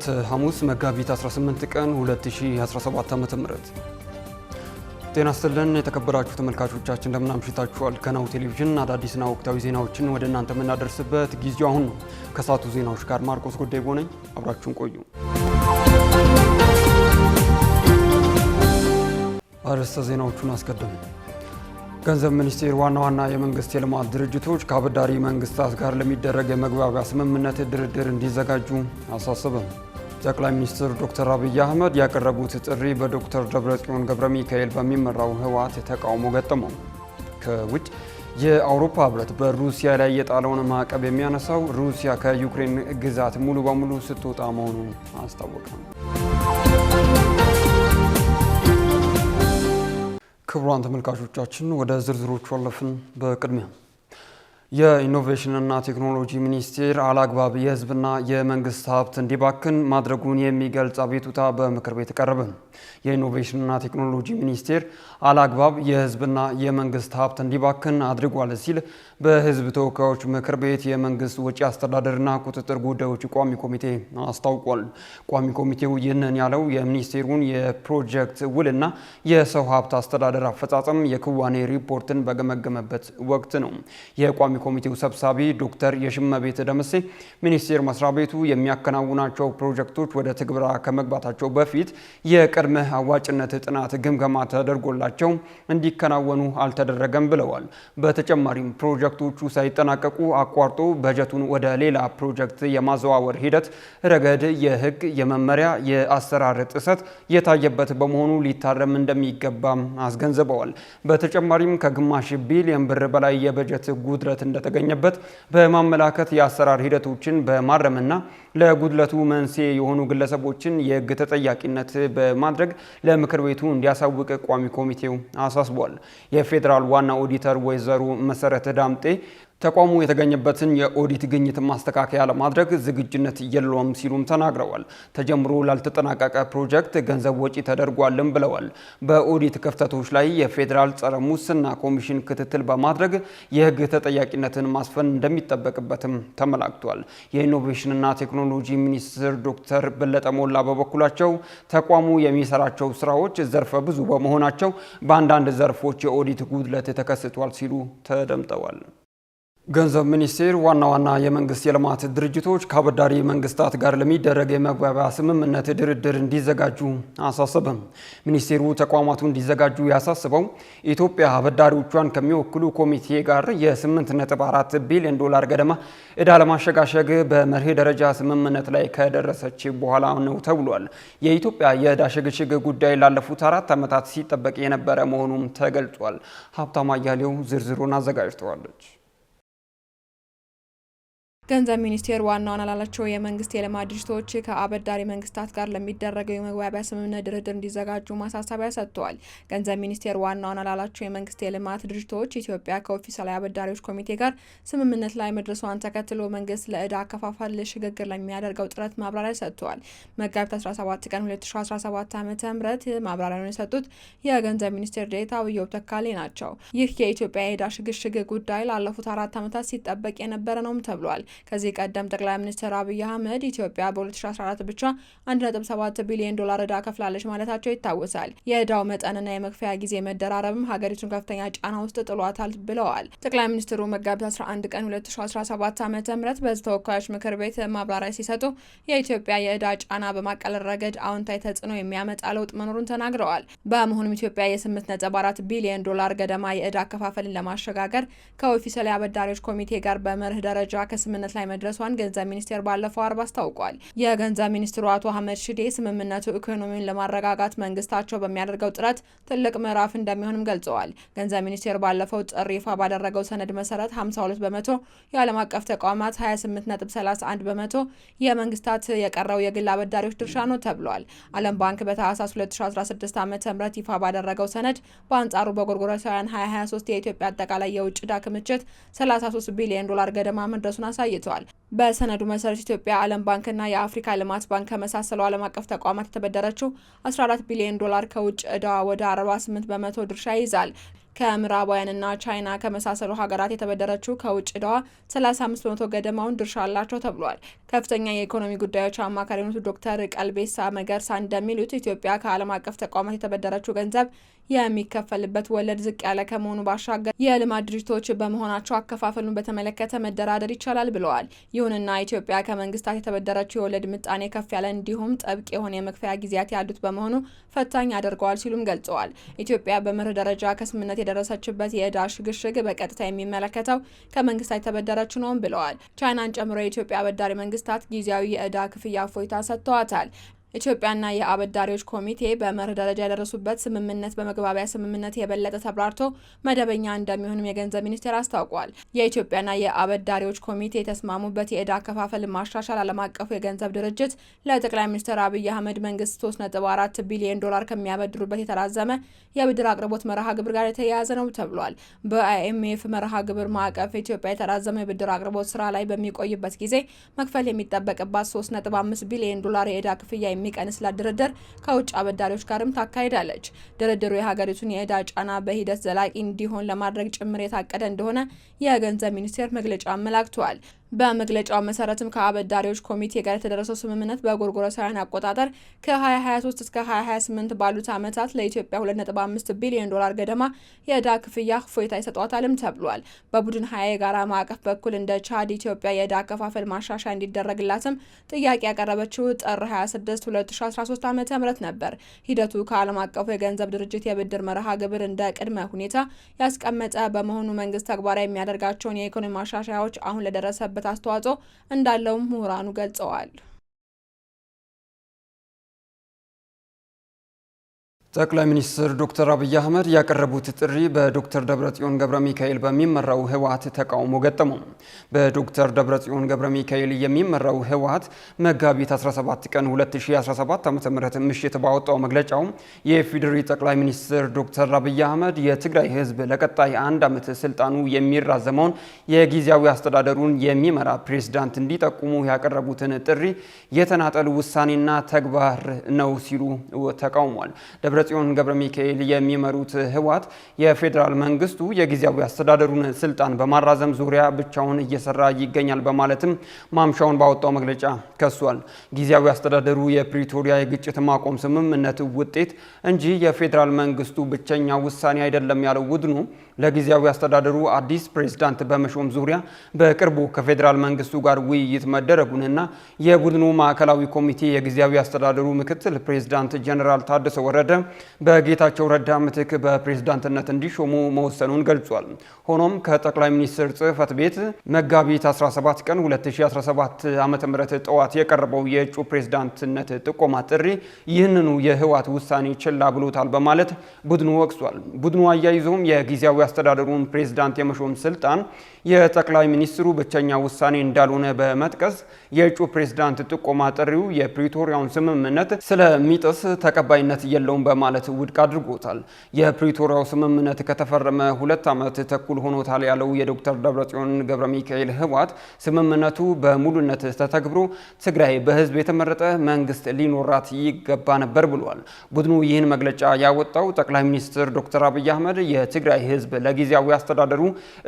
ዕለተ ሐሙስ መጋቢት 18 ቀን 2017 ዓ.ም ጤና ይስጥልን የተከበራችሁ ተመልካቾቻችን እንደምን አምሽታችኋል። ከናሁ ቴሌቪዥን አዳዲስና ወቅታዊ ዜናዎችን ወደ እናንተ የምናደርስበት ጊዜው አሁን ነው። ከሰዓቱ ዜናዎች ጋር ማርቆስ ጉዳይ ነኝ። አብራችሁን ቆዩ። አርዕስተ ዜናዎቹን አስቀድመን ገንዘብ ሚኒስቴር ዋና የመንግስት የልማት ድርጅቶች ከአበዳሪ መንግስታት ጋር ለሚደረግ የመግባቢያ ስምምነት ድርድር እንዲዘጋጁ አሳሰበ። ጠቅላይ ሚኒስትር ዶክተር አብይ አህመድ ያቀረቡት ጥሪ በዶክተር ደብረጽዮን ገብረ ሚካኤል በሚመራው ህወሓት ተቃውሞ ገጠመው። ከውጭ የአውሮፓ ህብረት በሩሲያ ላይ የጣለውን ማዕቀብ የሚያነሳው ሩሲያ ከዩክሬን ግዛት ሙሉ በሙሉ ስትወጣ መሆኑን አስታወቀ። ክቡራን ተመልካቾቻችን ወደ ዝርዝሮቹ አለፍን። በቅድሚያ የኢኖቬሽንና ቴክኖሎጂ ሚኒስቴር አላግባብ የህዝብና የመንግስት ሀብት እንዲባክን ማድረጉን የሚገልጽ አቤቱታ በምክር ቤት ቀረበ። የኢኖቬሽንና ቴክኖሎጂ ሚኒስቴር አላግባብ የህዝብና የመንግስት ሀብት እንዲባክን አድርጓል ሲል በህዝብ ተወካዮች ምክር ቤት የመንግስት ወጪ አስተዳደርና ቁጥጥር ጉዳዮች ቋሚ ኮሚቴ አስታውቋል። ቋሚ ኮሚቴው ይህንን ያለው የሚኒስቴሩን የፕሮጀክት ውልና የሰው ሀብት አስተዳደር አፈጻጸም የክዋኔ ሪፖርትን በገመገመበት ወቅት ነው። የቋሚ ኮሚቴው ሰብሳቢ ዶክተር የሽመቤት ደምሴ ሚኒስቴር መስሪያ ቤቱ የሚያከናውናቸው ፕሮጀክቶች ወደ ትግበራ ከመግባታቸው በፊት የቅድመ አዋጭነት ጥናት ግምገማ ተደርጎላቸው እንዲከናወኑ አልተደረገም ብለዋል። በተጨማሪም ፕሮጀክቶቹ ሳይጠናቀቁ አቋርጦ በጀቱን ወደ ሌላ ፕሮጀክት የማዘዋወር ሂደት ረገድ የህግ፣ የመመሪያ፣ የአሰራር ጥሰት የታየበት በመሆኑ ሊታረም እንደሚገባ አስገንዝበዋል። በተጨማሪም ከግማሽ ቢሊዮን ብር በላይ የበጀት ጉድለት እንደተገኘበት በማመላከት የአሰራር ሂደቶችን በማረምና ለጉድለቱ መንስኤ የሆኑ ግለሰቦችን የህግ ተጠያቂነት በማድረግ ለምክር ቤቱ እንዲያሳውቅ ቋሚ ኮሚቴው አሳስቧል። የፌዴራል ዋና ኦዲተር ወይዘሮ መሰረት ዳምጤ ተቋሙ የተገኘበትን የኦዲት ግኝት ማስተካከያ ለማድረግ ዝግጁነት የለውም ሲሉም ተናግረዋል። ተጀምሮ ላልተጠናቀቀ ፕሮጀክት ገንዘብ ወጪ ተደርጓልም ብለዋል። በኦዲት ክፍተቶች ላይ የፌዴራል ጸረ ሙስና ኮሚሽን ክትትል በማድረግ የህግ ተጠያቂነትን ማስፈን እንደሚጠበቅበትም ተመላክቷል። የኢኖቬሽንና ቴክኖሎጂ ሚኒስትር ዶክተር በለጠ ሞላ በበኩላቸው ተቋሙ የሚሰራቸው ስራዎች ዘርፈ ብዙ በመሆናቸው በአንዳንድ ዘርፎች የኦዲት ጉድለት ተከስቷል ሲሉ ተደምጠዋል። ገንዘብ ሚኒስቴር ዋና የመንግስት የልማት ድርጅቶች ከአበዳሪ መንግስታት ጋር ለሚደረግ የመግባቢያ ስምምነት ድርድር እንዲዘጋጁ አሳሰበ። ሚኒስቴሩ ተቋማቱ እንዲዘጋጁ ያሳስበው ኢትዮጵያ አበዳሪዎቿን ከሚወክሉ ኮሚቴ ጋር የ8.4 ቢሊዮን ዶላር ገደማ ዕዳ ለማሸጋሸግ በመርህ ደረጃ ስምምነት ላይ ከደረሰች በኋላ ነው ተብሏል። የኢትዮጵያ የዕዳ ሽግሽግ ጉዳይ ላለፉት 4 ዓመታት ሲጠበቅ የነበረ መሆኑም ተገልጿል። ሀብታም አያሌው ዝርዝሩን አዘጋጅተዋለች። ገንዘብ ሚኒስቴር ዋና ላላቸው የመንግስት የልማት ድርጅቶች ከአበዳሪ መንግስታት ጋር ለሚደረገው የመግባቢያ ስምምነት ድርድር እንዲዘጋጁ ማሳሰቢያ ሰጥቷል። ገንዘብ ሚኒስቴር ዋና ላላቸው የመንግስት የልማት ድርጅቶች ኢትዮጵያ ከኦፊሴላዊ አበዳሪዎች ኮሚቴ ጋር ስምምነት ላይ መድረሷን ተከትሎ መንግስት ለዕዳ አከፋፈል ሽግግር ለሚያደርገው ጥረት ማብራሪያ ሰጥቷል። መጋቢት 17 ቀን 2017 ዓ.ም ማብራሪያውን የሰጡት የገንዘብ ሚኒስቴር ዴኤታ አብዮት ተካሌ ናቸው። ይህ የኢትዮጵያ የዕዳ ሽግሽግ ጉዳይ ላለፉት 4 ዓመታት ሲጠበቅ የነበረ ነውም ተብሏል። ከዚህ ቀደም ጠቅላይ ሚኒስትር አብይ አህመድ ኢትዮጵያ በ2014 ብቻ 1.7 ቢሊዮን ዶላር ዕዳ ከፍላለች ማለታቸው ይታወሳል። የዕዳው መጠንና የመክፈያ ጊዜ መደራረብም ሀገሪቱን ከፍተኛ ጫና ውስጥ ጥሏታል ብለዋል። ጠቅላይ ሚኒስትሩ መጋቢት 11 ቀን 2017 ዓ.ም በሕዝብ ተወካዮች ምክር ቤት ማብራሪያ ሲሰጡ የኢትዮጵያ የዕዳ ጫና በማቃለል ረገድ አዎንታዊ ተጽዕኖ የሚያመጣ ለውጥ መኖሩን ተናግረዋል። በመሆኑም ኢትዮጵያ የ8.4 ቢሊዮን ዶላር ገደማ የዕዳ አከፋፈልን ለማሸጋገር ከኦፊሴላዊ አበዳሪዎች ኮሚቴ ጋር በመርህ ደረጃ ከስምምነት ላይ መድረሷን ገንዘብ ሚኒስቴር ባለፈው አርብ አስታውቋል። የገንዘብ ሚኒስትሩ አቶ አህመድ ሺዴ ስምምነቱ ኢኮኖሚውን ለማረጋጋት መንግስታቸው በሚያደርገው ጥረት ትልቅ ምዕራፍ እንደሚሆንም ገልጸዋል። ገንዘብ ሚኒስቴር ባለፈው ጥር ይፋ ባደረገው ሰነድ መሰረት 52 በመቶ የዓለም አቀፍ ተቋማት፣ 28.31 በመቶ የመንግስታት የቀረው የግል አበዳሪዎች ድርሻ ነው ተብሏል። ዓለም ባንክ በታህሳስ 2016 ዓ.ም ይፋ ባደረገው ሰነድ በአንጻሩ በጎርጎሮሳውያን 2023 የኢትዮጵያ አጠቃላይ የውጭ ዕዳ ክምችት 33 ቢሊዮን ዶላር ገደማ መድረሱን አሳይቷል። በሰነዱ መሰረት ኢትዮጵያ ዓለም ባንክና የአፍሪካ ልማት ባንክ ከመሳሰሉ ዓለም አቀፍ ተቋማት የተበደረችው 14 ቢሊዮን ዶላር ከውጭ ዕዳዋ ወደ 48 በመቶ ድርሻ ይይዛል። ከምዕራባውያንና ቻይና ከመሳሰሉ ሀገራት የተበደረችው ከውጭ ዕዳዋ 35 በመቶ ገደማውን ድርሻ አላቸው ተብሏል። ከፍተኛ የኢኮኖሚ ጉዳዮች አማካሪ የሆኑት ዶክተር ቀልቤሳ መገርሳ እንደሚሉት ኢትዮጵያ ከዓለም አቀፍ ተቋማት የተበደረችው ገንዘብ የሚከፈልበት ወለድ ዝቅ ያለ ከመሆኑ ባሻገር የልማት ድርጅቶች በመሆናቸው አከፋፈሉን በተመለከተ መደራደር ይቻላል ብለዋል። ይሁንና ኢትዮጵያ ከመንግስታት የተበደረችው የወለድ ምጣኔ ከፍ ያለ እንዲሁም ጥብቅ የሆነ የመክፈያ ጊዜያት ያሉት በመሆኑ ፈታኝ ያደርገዋል ሲሉም ገልጸዋል። ኢትዮጵያ በመርህ ደረጃ ከስምምነት የደረሰችበት የዕዳ ሽግሽግ በቀጥታ የሚመለከተው ከመንግስታት የተበደረች ነውም ብለዋል። ቻይናን ጨምሮ የኢትዮጵያ አበዳሪ መንግስታት ጊዜያዊ የዕዳ ክፍያ እፎይታ ሰጥተዋታል። ኢትዮጵያና የአበዳሪዎች ኮሚቴ በመርህ ደረጃ የደረሱበት ስምምነት በመግባቢያ ስምምነት የበለጠ ተብራርቶ መደበኛ እንደሚሆንም የገንዘብ ሚኒስቴር አስታውቋል። የኢትዮጵያና የአበዳሪዎች ኮሚቴ የተስማሙበት የዕዳ አከፋፈል ማሻሻል ዓለም አቀፉ የገንዘብ ድርጅት ለጠቅላይ ሚኒስትር አብይ አህመድ መንግስት 3.4 ቢሊዮን ዶላር ከሚያበድሩበት የተራዘመ የብድር አቅርቦት መርሃ ግብር ጋር የተያያዘ ነው ተብሏል። በአይኤምኤፍ መርሃ ግብር ማዕቀፍ ኢትዮጵያ የተራዘመ የብድር አቅርቦት ስራ ላይ በሚቆይበት ጊዜ መክፈል የሚጠበቅባት 3.5 ቢሊዮን ዶላር የዕዳ ክፍያ የሚቀንስላት ድርድር ከውጭ አበዳሪዎች ጋርም ታካሂዳለች። ድርድሩ የሀገሪቱን የዕዳ ጫና በሂደት ዘላቂ እንዲሆን ለማድረግ ጭምር የታቀደ እንደሆነ የገንዘብ ሚኒስቴር መግለጫ አመላክቷል። በመግለጫው መሰረትም ከአበዳሪዎች ኮሚቴ ጋር የተደረሰው ስምምነት በጎርጎሮሳውያን አቆጣጠር ከ2023 እስከ 2028 ባሉት ዓመታት ለኢትዮጵያ 2.5 ቢሊዮን ዶላር ገደማ የዕዳ ክፍያ እፎይታ ይሰጧታልም ተብሏል። በቡድን 20 የጋራ ማዕቀፍ በኩል እንደ ቻድ ኢትዮጵያ የዕዳ አከፋፈል ማሻሻያ እንዲደረግላትም ጥያቄ ያቀረበችው ጥር 26 2013 ዓ.ም ነበር። ሂደቱ ከዓለም አቀፉ የገንዘብ ድርጅት የብድር መርሃ ግብር እንደ ቅድመ ሁኔታ ያስቀመጠ በመሆኑ መንግስት ተግባራዊ የሚያደርጋቸውን የኢኮኖሚ ማሻሻያዎች አሁን ለደረሰበት አስተዋጽኦ እንዳለውም ምሁራኑ ገልጸዋል። ጠቅላይ ሚኒስትር ዶክተር አብይ አህመድ ያቀረቡት ጥሪ በዶክተር ደብረጽዮን ገብረ ሚካኤል በሚመራው ህወሓት ተቃውሞ ገጠመው። በዶክተር ደብረጽዮን ገብረ ሚካኤል የሚመራው ህወሓት መጋቢት 17 ቀን 2017 ዓ.ም ምሽት ባወጣው መግለጫው የኢፌዴሪ ጠቅላይ ሚኒስትር ዶክተር አብይ አህመድ የትግራይ ህዝብ ለቀጣይ 1 ዓመት ስልጣኑ የሚራዘመውን የጊዜያዊ አስተዳደሩን የሚመራ ፕሬዝዳንት እንዲጠቁሙ ያቀረቡትን ጥሪ የተናጠል ውሳኔና ተግባር ነው ሲሉ ተቃውሟል። ደብረጽዮን ገብረ ሚካኤል የሚመሩት ህወሓት የፌዴራል መንግስቱ የጊዜያዊ አስተዳደሩን ስልጣን በማራዘም ዙሪያ ብቻውን እየሰራ ይገኛል በማለትም ማምሻውን ባወጣው መግለጫ ከሷል። ጊዜያዊ አስተዳደሩ የፕሪቶሪያ የግጭት ማቆም ስምምነት ውጤት እንጂ የፌዴራል መንግስቱ ብቸኛ ውሳኔ አይደለም ያለው ቡድኑ ለጊዜያዊ አስተዳደሩ አዲስ ፕሬዝዳንት በመሾም ዙሪያ በቅርቡ ከፌዴራል መንግስቱ ጋር ውይይት መደረጉንና የቡድኑ ማዕከላዊ ኮሚቴ የጊዜያዊ አስተዳደሩ ምክትል ፕሬዝዳንት ጀነራል ታደሰ ወረደ በጌታቸው ረዳ ምትክ በፕሬዝዳንትነት እንዲሾሙ መወሰኑን ገልጿል። ሆኖም ከጠቅላይ ሚኒስትር ጽህፈት ቤት መጋቢት 17 ቀን 2017 ዓ.ም ጠዋት የቀረበው የእጩ ፕሬዝዳንትነት ጥቆማ ጥሪ ይህንኑ የህወሓት ውሳኔ ችላ ብሎታል በማለት ቡድኑ ወቅሷል። ቡድኑ አያይዞም የጊዜያዊ አስተዳደሩን ፕሬዝዳንት የመሾም ስልጣን የጠቅላይ ሚኒስትሩ ብቸኛ ውሳኔ እንዳልሆነ በመጥቀስ የእጩ ፕሬዝዳንት ጥቆማ ጥሪው የፕሪቶሪያውን ስምምነት ስለሚጥስ ተቀባይነት የለውም በማለት ውድቅ አድርጎታል። የፕሪቶሪያው ስምምነት ከተፈረመ 2 ዓመት ተኩል ሆኖታል ያለው የዶክተር ደብረጽዮን ገብረ ሚካኤል ህወሓት ስምምነቱ በሙሉነት ተተግብሮ ትግራይ በህዝብ የተመረጠ መንግስት ሊኖራት ይገባ ነበር ብሏል። ቡድኑ ይህን መግለጫ ያወጣው ጠቅላይ ሚኒስትር ዶክተር አብይ አህመድ የትግራይ ህዝብ ለጊዜያዊ አስተዳደሩ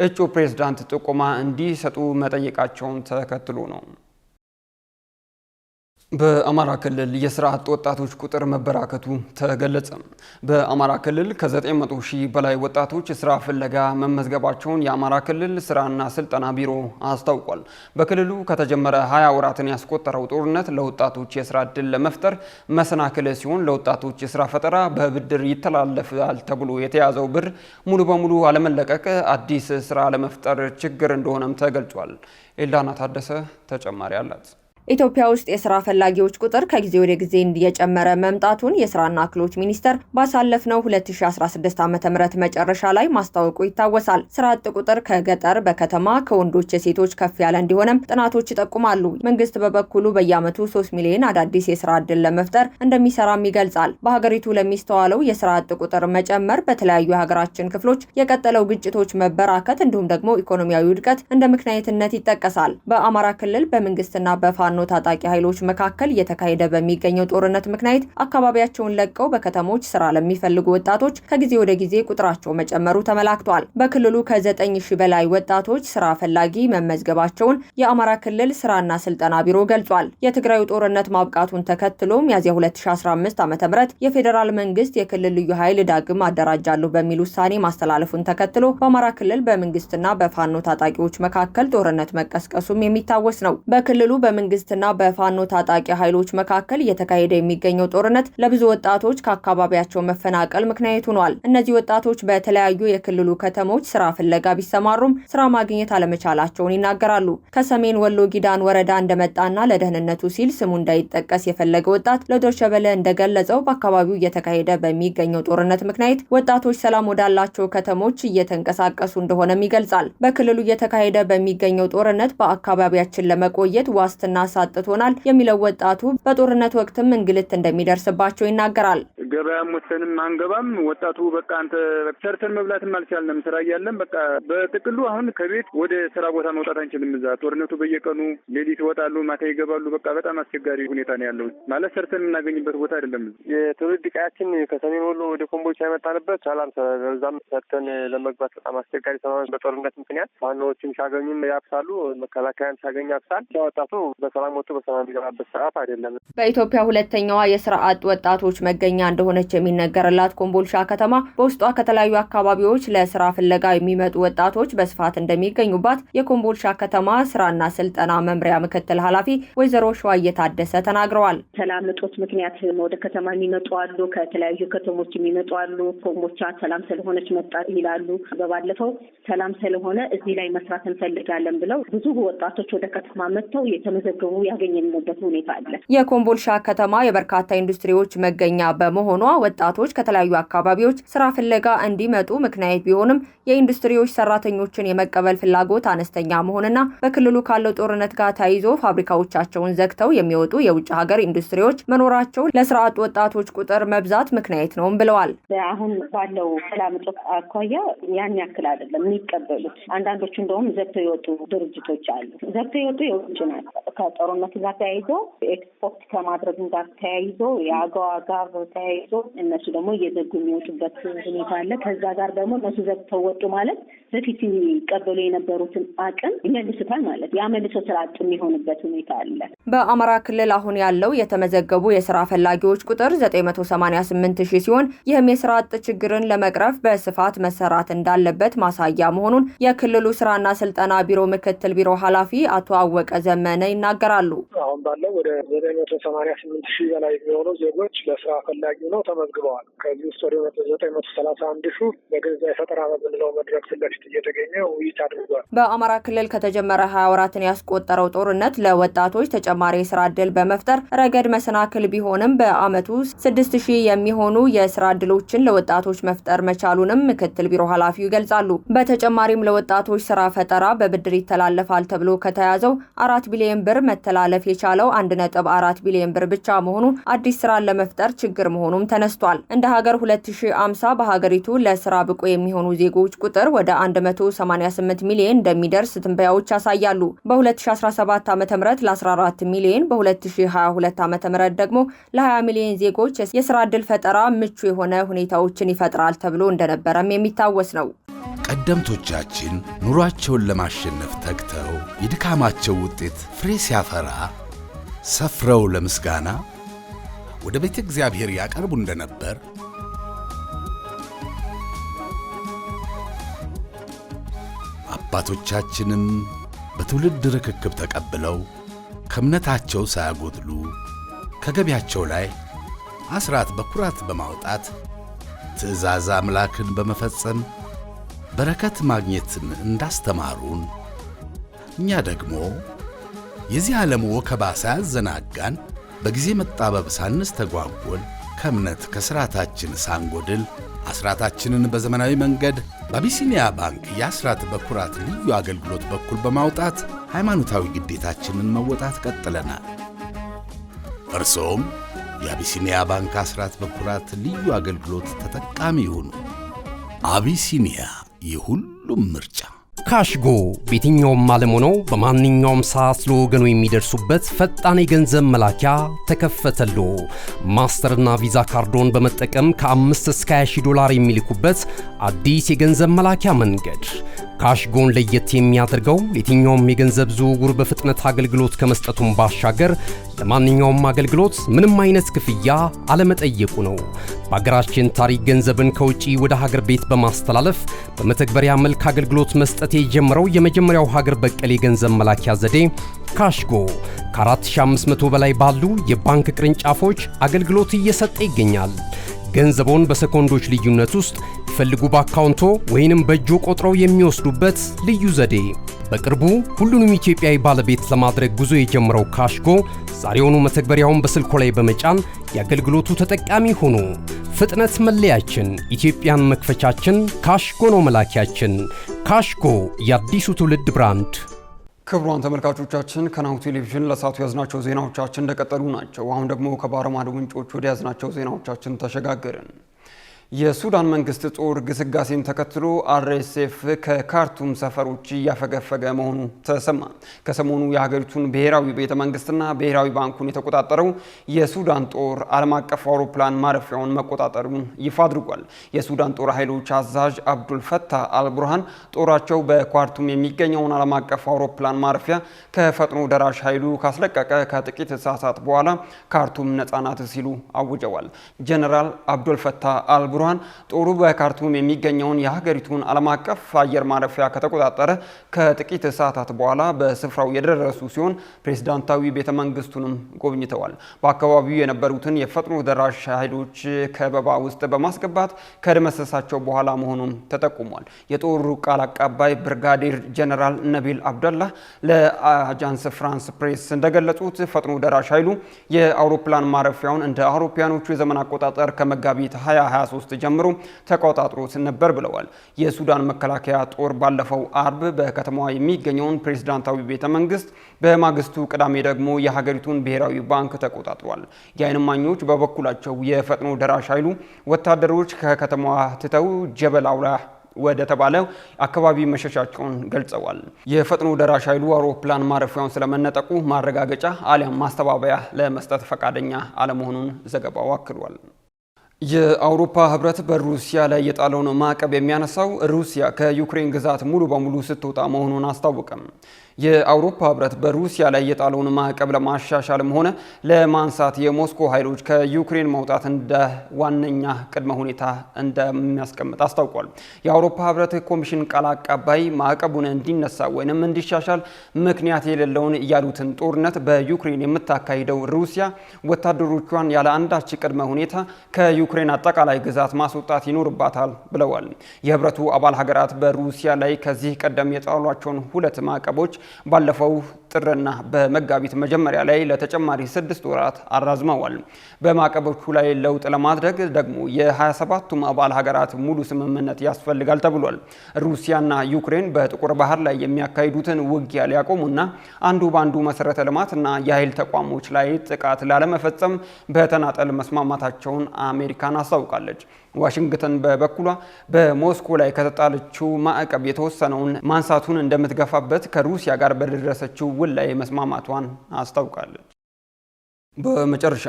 እጩ ፕሬዝዳንት ጥቆማ እንዲሰጡ መጠየቃቸውን ተከትሎ ነው። በአማራ ክልል የስራ አጥ ወጣቶች ቁጥር መበራከቱ ተገለጸ። በአማራ ክልል ከ900 ሺህ በላይ ወጣቶች ስራ ፍለጋ መመዝገባቸውን የአማራ ክልል ስራና ስልጠና ቢሮ አስታውቋል። በክልሉ ከተጀመረ 20 ወራትን ያስቆጠረው ጦርነት ለወጣቶች የስራ ዕድል ለመፍጠር መሰናክል ሲሆን ለወጣቶች የስራ ፈጠራ በብድር ይተላለፋል ተብሎ የተያዘው ብር ሙሉ በሙሉ አለመለቀቅ አዲስ ስራ ለመፍጠር ችግር እንደሆነም ተገልጿል። ኤልዳና ታደሰ ተጨማሪ አላት። ኢትዮጵያ ውስጥ የስራ ፈላጊዎች ቁጥር ከጊዜ ወደ ጊዜ እየጨመረ መምጣቱን የስራና ክህሎት ሚኒስቴር ባሳለፍነው 2016 ዓ.ም መጨረሻ ላይ ማስታወቁ ይታወሳል። ስራ አጥ ቁጥር ከገጠር በከተማ ከወንዶች የሴቶች ከፍ ያለ እንዲሆንም ጥናቶች ይጠቁማሉ። መንግስት በበኩሉ በየዓመቱ 3 ሚሊዮን አዳዲስ የስራ ዕድል ለመፍጠር እንደሚሰራም ይገልጻል። በሀገሪቱ ለሚስተዋለው የስራ አጥ ቁጥር መጨመር በተለያዩ የሀገራችን ክፍሎች የቀጠለው ግጭቶች መበራከት እንዲሁም ደግሞ ኢኮኖሚያዊ ውድቀት እንደ ምክንያትነት ይጠቀሳል። በአማራ ክልል በመንግስትና በፋኖ ታጣቂ ኃይሎች መካከል እየተካሄደ በሚገኘው ጦርነት ምክንያት አካባቢያቸውን ለቀው በከተሞች ስራ ለሚፈልጉ ወጣቶች ከጊዜ ወደ ጊዜ ቁጥራቸው መጨመሩ ተመላክቷል። በክልሉ ከ9000 በላይ ወጣቶች ስራ ፈላጊ መመዝገባቸውን የአማራ ክልል ስራና ስልጠና ቢሮ ገልጿል። የትግራዩ ጦርነት ማብቃቱን ተከትሎ ሚያዝያ 2015 ዓ.ም የፌዴራል መንግስት የክልል ልዩ ኃይል ዳግም አደራጃለሁ በሚል ውሳኔ ማስተላለፉን ተከትሎ በአማራ ክልል በመንግስትና በፋኖ ታጣቂዎች መካከል ጦርነት መቀስቀሱም የሚታወስ ነው። በክልሉ በመንግስትና በፋኖ ታጣቂ ኃይሎች መካከል እየተካሄደ የሚገኘው ጦርነት ለብዙ ወጣቶች ከአካባቢያቸው መፈናቀል ምክንያት ሆኗል። እነዚህ ወጣቶች በተለያዩ የክልሉ ከተሞች ስራ ፍለጋ ቢሰማሩም ስራ ማግኘት አለመቻላቸውን ይናገራሉ። ከሰሜን ወሎ ጊዳን ወረዳ እንደመጣና ለደህንነቱ ሲል ስሙ እንዳይጠቀስ የፈለገ ወጣት ለዶይቼ ቬለ እንደገለጸው በአካባቢው እየተካሄደ በሚገኘው ጦርነት ምክንያት ወጣቶች ሰላም ወዳላቸው ከተሞች እየተንቀሳቀሱ እንደሆነም ይገልጻል። በክልሉ እየተካሄደ በሚገኘው ጦርነት በአካባቢያችን ለመቆየት ዋስትና ሳጥቶናል የሚለው ወጣቱ በጦርነት ወቅትም እንግልት እንደሚደርስባቸው ይናገራል። ገበያም ወሰንም አንገባም። ወጣቱ በቃ አንተ ሰርተን መብላትም አልቻልንም። ስራ እያለን በቃ በጥቅሉ አሁን ከቤት ወደ ስራ ቦታ መውጣት አንችልም። እዛ ጦርነቱ በየቀኑ ሌሊት ይወጣሉ፣ ማታ ይገባሉ። በቃ በጣም አስቸጋሪ ሁኔታ ነው ያለው። ማለት ሰርተን የምናገኝበት ቦታ አይደለም። የትውልድ ቀያችን ከሰሜን ወሎ ወደ ኮምቦልቻ የመጣንበት ሰላም በዛም ሰርተን ለመግባት በጣም አስቸጋሪ ስለሆነ በጦርነት ምክንያት ፋኖዎችን ሲያገኙም ያፍሳሉ፣ መከላከያን ሲያገኙ ያፍሳል። ወጣቱ በሰላም ወጥቶ በሰላም የሚገባበት ሰዓት አይደለም። በኢትዮጵያ ሁለተኛዋ የስራ አጥ ወጣቶች መገኛ እንደሆነች የሚነገርላት ኮምቦልቻ ከተማ በውስጧ ከተለያዩ አካባቢዎች ለስራ ፍለጋ የሚመጡ ወጣቶች በስፋት እንደሚገኙባት የኮምቦልቻ ከተማ ስራና ስልጠና መምሪያ ምክትል ኃላፊ ወይዘሮ ሸዋዬ ታደሰ ተናግረዋል። ሰላም እጦት ምክንያት ወደ ከተማ የሚመጡ አሉ፣ ከተለያዩ ከተሞች የሚመጡ አሉ። ኮምቦልቻ ሰላም ስለሆነች መጣ ይላሉ። በባለፈው ሰላም ስለሆነ እዚህ ላይ መስራት እንፈልጋለን ብለው ብዙ ወጣቶች ወደ ከተማ መጥተው የተመዘገቡ ያገኘንበት ሁኔታ አለ። የኮምቦልቻ ከተማ የበርካታ ኢንዱስትሪዎች መገኛ በመሆኗ ወጣቶች ከተለያዩ አካባቢዎች ስራ ፍለጋ እንዲመጡ ምክንያት ቢሆንም የኢንዱስትሪዎች ሰራተኞችን የመቀበል ፍላጎት አነስተኛ መሆንና በክልሉ ካለው ጦርነት ጋር ተያይዞ ፋብሪካዎቻቸውን ዘግተው የሚወጡ የውጭ ሀገር ኢንዱስትሪዎች መኖራቸው ለስራ አጥ ወጣቶች ቁጥር መብዛት ምክንያት ነውም ብለዋል። አሁን ባለው ሰላም እጦት አኳያ ያን ያክል አይደለም የሚቀበሉት። አንዳንዶቹ እንደውም ዘግተው የወጡ ድርጅቶች አሉ። ዘግተው የወጡ የውጭ ናቸው። ከጦርነቱ ጋር ተያይዞ ኤክስፖርት ከማድረግ ጋር ተያይዞ የአገዋ ጋር ተያይዞ እነሱ ደግሞ እየዘጉ የሚወጡበት ሁኔታ አለ። ከዛ ጋር ደግሞ እነሱ ዘግተው ወጡ ማለት በፊት የሚቀበሉ የነበሩትን አቅም ይመልሱታል ማለት ያ መልሶ ስራ አጥ የሚሆንበት ሁኔታ አለ። በአማራ ክልል አሁን ያለው የተመዘገቡ የስራ ፈላጊዎች ቁጥር 988,000 ሲሆን ይህም የስራ አጥ ችግርን ለመቅረፍ በስፋት መሰራት እንዳለበት ማሳያ መሆኑን የክልሉ ስራና ስልጠና ቢሮ ምክትል ቢሮ ኃላፊ አቶ አወቀ ዘመነ ይናገራሉ። አሁን ባለው ወደ 988,000 በላይ የሚሆኑ ዜጎች ለስራ ፈላጊ ነው ተመዝግበዋል። ከዚህ ውስጥ ወደ 931,000 በገንዘብ ፈጠራ በምንለው መድረክ ስለፊት እየተገኘ ውይይት አድርጓል። በአማራ ክልል ከተጀመረ 20 ወራትን ያስቆጠረው ጦርነት ለወጣቶች ተጨማሪ የስራ ዕድል በመፍጠር ረገድ መሰናክል ቢሆንም በአመቱ 6,000 የሚሆኑ የስራ ዕድሎችን ለወጣቶች መፍጠር መቻሉንም ምክትል ቢሮ ኃላፊው ይገልጻሉ። በተጨማሪም ለወጣቶች ስራ ፈጠራ በብድር ይተላለፋል ተብሎ ከተያዘው 4 ቢሊዮን ብር መተላለፍ የቻለው 1.4 ቢሊዮን ብር ብቻ መሆኑ አዲስ ስራን ለመፍጠር ችግር መሆኑም ተነስቷል። እንደ ሀገር 2050 በሀገሪቱ ለስራ ብቁ የሚሆኑ ዜጎች ቁጥር ወደ 188 ሚሊዮን እንደሚደርስ ትንበያዎች ያሳያሉ። በ2017 ዓ.ም ለ14 ሚሊዮን፣ በ2022 ዓ.ም ደግሞ ለ20 ሚሊዮን ዜጎች የስራ ዕድል ፈጠራ ምቹ የሆነ ሁኔታዎችን ይፈጥራል ተብሎ እንደነበረም የሚታወስ ነው። ቀደምቶቻችን ኑሯቸውን ለማሸነፍ ተግተው የድካማቸው ውጤት ፍሬ ሲያፈራ ሰፍረው ለምስጋና ወደ ቤተ እግዚአብሔር ያቀርቡ እንደነበር አባቶቻችንም በትውልድ ርክክብ ተቀብለው ከእምነታቸው ሳያጎድሉ ከገቢያቸው ላይ አስራት በኩራት በማውጣት ትእዛዝ አምላክን በመፈጸም በረከት ማግኘትን እንዳስተማሩን እኛ ደግሞ የዚህ ዓለም ወከባ ሳያዘናጋን በጊዜ መጣበብ ሳንስተጓጎል ከእምነት ከሥርዓታችን ሳንጎድል አስራታችንን በዘመናዊ መንገድ በአቢሲኒያ ባንክ የአስራት በኩራት ልዩ አገልግሎት በኩል በማውጣት ሃይማኖታዊ ግዴታችንን መወጣት ቀጥለናል። እርሶም የአቢሲኒያ ባንክ አስራት በኩራት ልዩ አገልግሎት ተጠቃሚ ይሁኑ። አቢሲኒያ የሁሉም ምርጫ። ካሽጎ በየትኛውም ዓለም ሆነው በማንኛውም ሰዓት ለወገኑ የሚደርሱበት ፈጣን የገንዘብ መላኪያ ተከፈተሎ። ማስተርና ቪዛ ካርዶን በመጠቀም ከ5 እስከ 20 ዶላር የሚልኩበት አዲስ የገንዘብ መላኪያ መንገድ። ካሽጎን ለየት የሚያደርገው የትኛውም የገንዘብ ዝውውር በፍጥነት አገልግሎት ከመስጠቱም ባሻገር ለማንኛውም አገልግሎት ምንም አይነት ክፍያ አለመጠየቁ ነው። በአገራችን ታሪክ ገንዘብን ከውጪ ወደ ሀገር ቤት በማስተላለፍ በመተግበሪያ መልክ አገልግሎት መስጠት የጀመረው የመጀመሪያው ሀገር በቀል የገንዘብ መላኪያ ዘዴ ካሽጎ ከ4500 በላይ ባሉ የባንክ ቅርንጫፎች አገልግሎት እየሰጠ ይገኛል። ገንዘቦን በሰኮንዶች ልዩነት ውስጥ ይፈልጉ በአካውንቶ ወይንም በእጆ ቆጥረው የሚወስዱበት ልዩ ዘዴ። በቅርቡ ሁሉንም ኢትዮጵያዊ ባለቤት ለማድረግ ጉዞ የጀመረው ካሽጎ ዛሬውኑ መተግበሪያውን በስልኮ ላይ በመጫን የአገልግሎቱ ተጠቃሚ ሆኑ። ፍጥነት መለያችን፣ ኢትዮጵያን መክፈቻችን፣ ካሽጎ ነው መላኪያችን። ካሽጎ የአዲሱ ትውልድ ብራንድ። ክቡራን ተመልካቾቻችን ከናሁ ቴሌቪዥን ለሰዓቱ ያዝናቸው ዜናዎቻችን እንደቀጠሉ ናቸው። አሁን ደግሞ ከባህረ ማዶ ምንጮች ወደ ያዝናቸው ዜናዎቻችን ተሸጋገርን። የሱዳን መንግስት ጦር ግስጋሴን ተከትሎ አርኤስኤፍ ከካርቱም ሰፈሮች እያፈገፈገ መሆኑ ተሰማ። ከሰሞኑ የሀገሪቱን ብሔራዊ ቤተ መንግስትና ብሔራዊ ባንኩን የተቆጣጠረው የሱዳን ጦር ዓለም አቀፍ አውሮፕላን ማረፊያውን መቆጣጠሩን ይፋ አድርጓል። የሱዳን ጦር ኃይሎች አዛዥ አብዱል ፈታህ አልቡርሃን ጦራቸው በካርቱም የሚገኘውን ዓለም አቀፍ አውሮፕላን ማረፊያ ከፈጥኖ ደራሽ ኃይሉ ካስለቀቀ ከጥቂት ሰዓታት በኋላ ካርቱም ነፃ ናት ሲሉ አውጀዋል። ጀነራል አብዱል ፈታህ አልቡርሃን ጦሩ በካርቱም የሚገኘውን የሀገሪቱን ዓለም አቀፍ አየር ማረፊያ ከተቆጣጠረ ከጥቂት ሰዓታት በኋላ በስፍራው የደረሱ ሲሆን ፕሬዝዳንታዊ ቤተ መንግስቱንም ጎብኝተዋል። በአካባቢው የነበሩትን የፈጥኖ ደራሽ ኃይሎች ከበባ ውስጥ በማስገባት ከደመሰሳቸው በኋላ መሆኑን ተጠቁሟል። የጦሩ ቃል አቀባይ ብርጋዴር ጀነራል ነቢል አብደላህ ለአጃንስ ፍራንስ ፕሬስ እንደገለጹት ፈጥኖ ደራሽ ኃይሉ የአውሮፕላን ማረፊያውን እንደ አውሮፓውያኖቹ የዘመን አቆጣጠር ከመጋቢት 2023 ጀምሮ ተቆጣጥሮት ነበር ብለዋል። የሱዳን መከላከያ ጦር ባለፈው አርብ በከተማዋ የሚገኘውን ፕሬዝዳንታዊ ቤተ መንግስት፣ በማግስቱ ቅዳሜ ደግሞ የሀገሪቱን ብሔራዊ ባንክ ተቆጣጥሯል። የዓይን እማኞች በበኩላቸው የፈጥኖ ደራሽ ኃይሉ ወታደሮች ከከተማዋ ትተው ጀበል አውላ ወደ ተባለው አካባቢ መሸሻቸውን ገልጸዋል። የፈጥኖ ደራሽ ኃይሉ አውሮፕላን ማረፊያውን ስለመነጠቁ ማረጋገጫ አሊያም ማስተባበያ ለመስጠት ፈቃደኛ አለመሆኑን ዘገባው አክሏል። የአውሮፓ ህብረት በሩሲያ ላይ የጣለውን ማዕቀብ የሚያነሳው ሩሲያ ከዩክሬን ግዛት ሙሉ በሙሉ ስትወጣ መሆኑን አስታወቀም። የአውሮፓ ህብረት በሩሲያ ላይ የጣለውን ማዕቀብ ለማሻሻልም ሆነ ለማንሳት የሞስኮ ኃይሎች ከዩክሬን መውጣት እንደ ዋነኛ ቅድመ ሁኔታ እንደሚያስቀምጥ አስታውቋል። የአውሮፓ ህብረት ኮሚሽን ቃል አቀባይ ማዕቀቡን እንዲነሳ ወይንም እንዲሻሻል ምክንያት የሌለውን ያሉትን ጦርነት በዩክሬን የምታካሂደው ሩሲያ ወታደሮቿን ያለ አንዳች ቅድመ ሁኔታ ከዩክሬን አጠቃላይ ግዛት ማስወጣት ይኖርባታል ብለዋል። የህብረቱ አባል ሀገራት በሩሲያ ላይ ከዚህ ቀደም የጣሏቸውን ሁለት ማዕቀቦች ባለፈው ጥርና በመጋቢት መጀመሪያ ላይ ለተጨማሪ 6 ወራት አራዝመዋል። በማዕቀቦቹ ላይ ለውጥ ለማድረግ ደግሞ የ27ቱም አባል ሀገራት ሙሉ ስምምነት ያስፈልጋል ተብሏል። ሩሲያና ዩክሬን በጥቁር ባህር ላይ የሚያካሂዱትን ውጊያ ሊያቆሙና አንዱ ባንዱ መሰረተ ልማትና የኃይል ተቋሞች ላይ ጥቃት ላለመፈጸም በተናጠል መስማማታቸውን አሜሪካን አስታውቃለች። ዋሽንግተን በበኩሏ በሞስኮ ላይ ከተጣለችው ማዕቀብ የተወሰነውን ማንሳቱን እንደምትገፋበት ከሩሲያ ጋር በደረሰችው ውል ላይ መስማማቷን አስታውቃለች። በመጨረሻ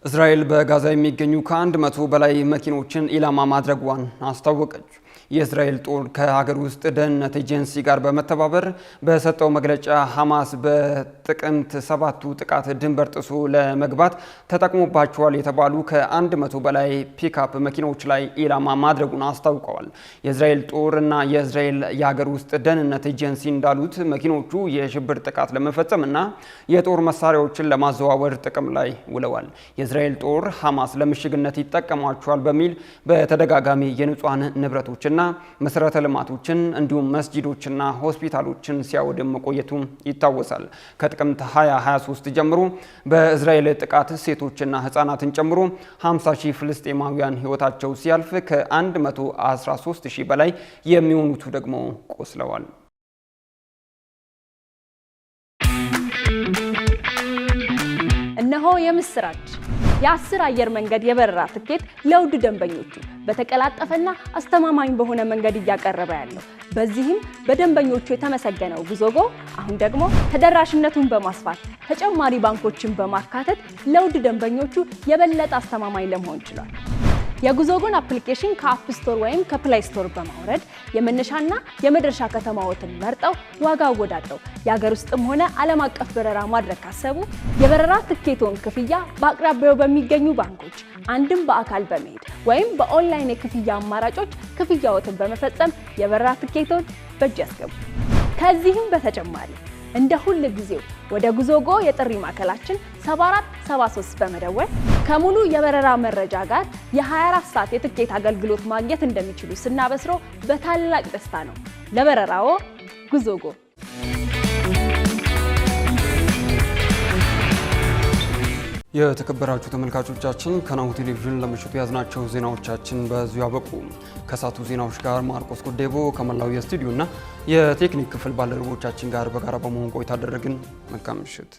እስራኤል በጋዛ የሚገኙ ከ100 በላይ መኪኖችን ኢላማ ማድረጓን አስታወቀች። የእስራኤል ጦር ከሀገር ውስጥ ደህንነት ኤጀንሲ ጋር በመተባበር በሰጠው መግለጫ ሐማስ በጥቅምት 7ቱ ጥቃት ድንበር ጥሶ ለመግባት ተጠቅሞባቸዋል የተባሉ ከ100 በላይ ፒክአፕ መኪኖች ላይ ኢላማ ማድረጉን አስታውቀዋል። የእስራኤል ጦር እና የእስራኤል የሀገር ውስጥ ደህንነት ኤጀንሲ እንዳሉት መኪኖቹ የሽብር ጥቃት ለመፈጸም እና የጦር መሳሪያዎችን ለማዘዋወር ጥቅም ላይ ውለዋል። የእስራኤል ጦር ሐማስ ለምሽግነት ይጠቀሟቸዋል በሚል በተደጋጋሚ የንጹሃን ንብረቶችና መንገዶችንና መሰረተ ልማቶችን እንዲሁም መስጂዶችና ሆስፒታሎችን ሲያወድም መቆየቱ ይታወሳል። ከጥቅምት 2023 ጀምሮ በእስራኤል ጥቃት ሴቶችና ህፃናትን ጨምሮ 50,000 ፍልስጤማውያን ህይወታቸው ሲያልፍ ከ113,000 በላይ የሚሆኑት ደግሞ ቆስለዋል። እነሆ የምስራች! የ10 አየር መንገድ የበረራ ትኬት ለውድ ደንበኞቹ በተቀላጠፈና አስተማማኝ በሆነ መንገድ እያቀረበ ያለው። በዚህም በደንበኞቹ የተመሰገነው ጉዞጎ አሁን ደግሞ ተደራሽነቱን በማስፋት ተጨማሪ ባንኮችን በማካተት ለውድ ደንበኞቹ የበለጠ አስተማማኝ ለመሆን ችሏል። የጉዞጎን አፕሊኬሽን ከአፕ ስቶር ወይም ከፕላይ ስቶር በማውረድ የመነሻና የመድረሻ ከተማዎትን መርጠው ዋጋ አወዳድረው የሀገር ውስጥም ሆነ ዓለም አቀፍ በረራ ማድረግ ካሰቡ የበረራ ትኬቶን ክፍያ በአቅራቢያው በሚገኙ ባንኮች አንድም በአካል በመሄድ ወይም በኦንላይን የክፍያ አማራጮች ክፍያዎትን በመፈጸም የበረራ ትኬቶን በእጅ ያስገቡ። ከዚህም በተጨማሪ እንደ ሁሉ ጊዜው ወደ ጉዞጎ የጥሪ ማዕከላችን 7473 በመደወል ከሙሉ የበረራ መረጃ ጋር የ24 ሰዓት የትኬት አገልግሎት ማግኘት እንደሚችሉ ስናበስሮ በታላቅ ደስታ ነው። ለበረራዎ ጉዞጎ። የተከበራችሁ ተመልካቾቻችን ከናሁ ቴሌቪዥን ለምሽቱ ያዝናቸው ዜናዎቻችን በዚሁ አበቁ። ከሳቱ ዜናዎች ጋር ማርቆስ ጉዴቦ ከመላው የስቱዲዮና የቴክኒክ ክፍል ባልደረቦቻችን ጋር በጋራ በመሆን ቆይታ አደረግን። መልካም ምሽት።